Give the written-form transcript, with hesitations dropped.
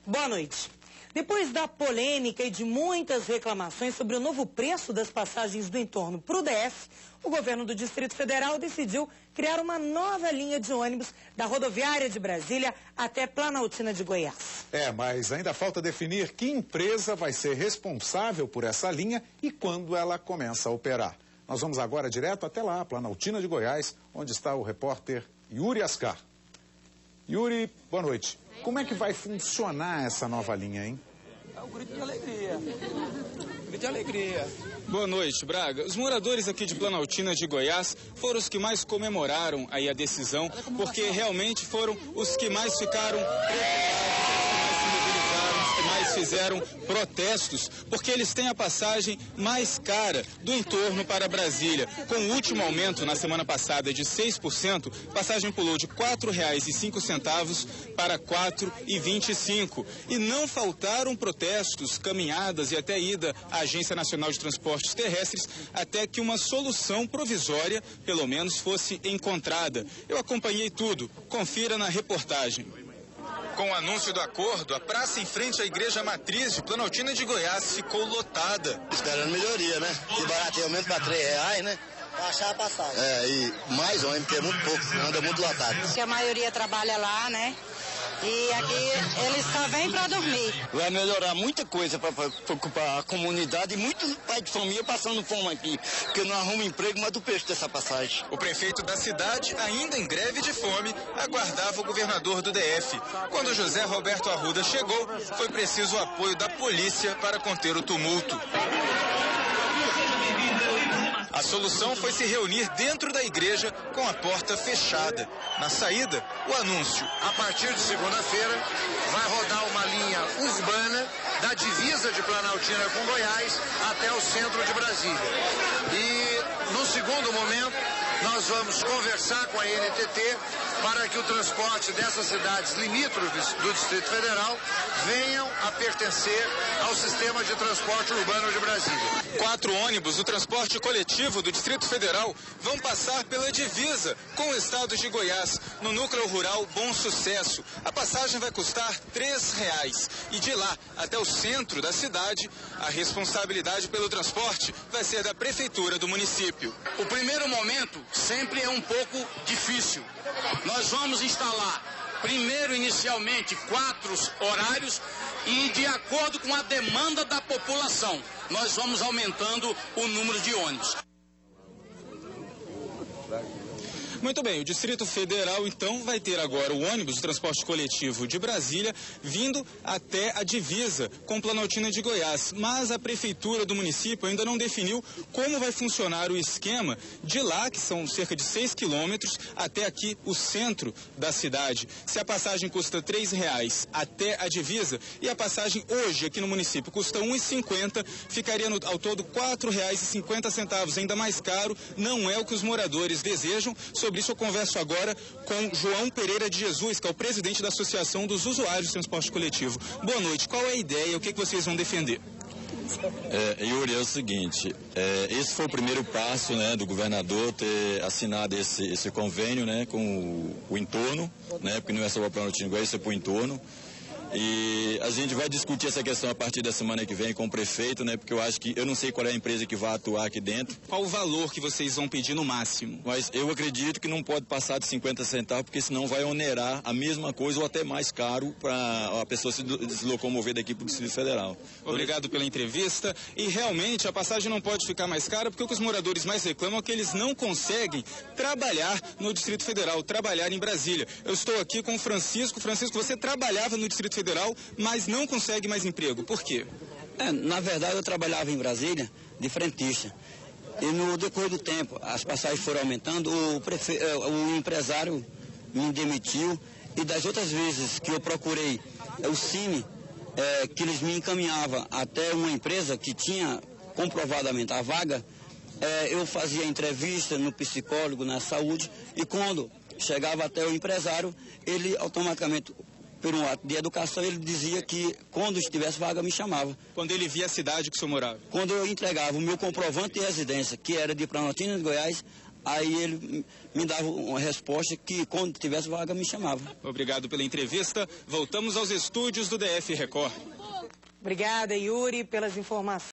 Boa noite. Depois da polêmica e de muitas reclamações sobre o novo preço das passagens do entorno para o DF, o governo do Distrito Federal decidiu criar uma nova linha de ônibus da rodoviária de Brasília até Planaltina de Goiás. Mas ainda falta definir que empresa vai ser responsável por essa linha e quando ela começa a operar. Nós vamos agora direto até lá, Planaltina de Goiás, onde está o repórter Yuri Ascar. Yuri, boa noite. Como é que vai funcionar essa nova linha, hein? É um grito de alegria. Grito de alegria. Boa noite, Braga. Os moradores aqui de Planaltina de Goiás foram os que mais comemoraram aí a decisão, porque realmente foram os que mais ficaram fizeram protestos, porque eles têm a passagem mais cara do entorno para Brasília. Com o último aumento na semana passada de 6%, a passagem pulou de R$ 4,05 para R$ 4,25. E não faltaram protestos, caminhadas e até ida à Agência Nacional de Transportes Terrestres, até que uma solução provisória, pelo menos, fosse encontrada. Eu acompanhei tudo. Confira na reportagem. Com o anúncio do acordo, a praça em frente à Igreja Matriz de Planaltina de Goiás ficou lotada. Esperando melhoria, né? Que barateia aumento para R$3, né? Baixar a passagem. E mais ônibus, porque é muito pouco, anda muito lotado. Porque a maioria trabalha lá, né? E aqui eles só vêm para dormir. Vai melhorar muita coisa para ocupar a comunidade e muitos pais de família passando fome aqui, porque não arruma emprego, mas do preço dessa passagem. O prefeito da cidade, ainda em greve de fome, aguardava o governador do DF. Quando José Roberto Arruda chegou, foi preciso o apoio da polícia para conter o tumulto. A solução foi se reunir dentro da igreja com a porta fechada. Na saída, o anúncio. A partir de segunda-feira, vai rodar uma linha urbana da divisa de Planaltina com Goiás até o centro de Brasília. E, no segundo momento, nós vamos conversar com a NTT para que o transporte dessas cidades limítrofes do Distrito Federal venham a pertencer ao sistema de transporte urbano de Brasília. 4 ônibus do transporte coletivo do Distrito Federal vão passar pela divisa com o estado de Goiás, no núcleo rural Bom Sucesso. A passagem vai custar R$3 e de lá até o centro da cidade, a responsabilidade pelo transporte vai ser da prefeitura do município. O primeiro momento sempre é um pouco difícil. Nós vamos instalar primeiro, inicialmente, 4 horários e, de acordo com a demanda da população, nós vamos aumentando o número de ônibus. Muito bem, o Distrito Federal, então, vai ter agora o ônibus de transporte coletivo de Brasília vindo até a divisa com Planaltina de Goiás. Mas a prefeitura do município ainda não definiu como vai funcionar o esquema de lá, que são cerca de 6 quilômetros, até aqui o centro da cidade. Se a passagem custa R$3 até a divisa e a passagem hoje aqui no município custa R$1,50, ficaria ao todo R$4,50, ainda mais caro, não é o que os moradores desejam. Sobre isso eu converso agora com João Pereira de Jesus, que é o presidente da Associação dos Usuários de Transporte Coletivo. Boa noite, qual é a ideia, o que vocês vão defender? Yuri, é o seguinte, esse foi o primeiro passo, né, do governador ter assinado esse convênio, né, com o entorno, né, porque não é só para Planaltina de Goiás, isso é para o entorno. E a gente vai discutir essa questão a partir da semana que vem com o prefeito, né? Porque eu não sei qual é a empresa que vai atuar aqui dentro. Qual o valor que vocês vão pedir no máximo? Mas eu acredito que não pode passar de 50 centavos, porque senão vai onerar a mesma coisa ou até mais caro para a pessoa se locomover daqui para o Distrito Federal. Obrigado pela entrevista. E realmente a passagem não pode ficar mais cara, porque o que os moradores mais reclamam é que eles não conseguem trabalhar no Distrito Federal, trabalhar em Brasília. Eu estou aqui com o Francisco. Francisco, você trabalhava no Distrito Federal, mas não consegue mais emprego. Por quê? Na verdade, eu trabalhava em Brasília de frentista. E no decorrer do tempo, as passagens foram aumentando, o empresário me demitiu. E das outras vezes que eu procurei o Cine, que eles me encaminhavam até uma empresa que tinha comprovadamente a vaga, eu fazia entrevista no psicólogo, na saúde, e quando chegava até o empresário, ele automaticamente, por um ato de educação, ele dizia que quando estivesse vaga me chamava. Quando ele via a cidade que o senhor morava? Quando eu entregava o meu comprovante de residência, que era de Planaltina de Goiás, Aí ele me dava uma resposta que quando tivesse vaga me chamava. Obrigado pela entrevista. Voltamos aos estúdios do DF Record. Obrigada, Yuri, pelas informações.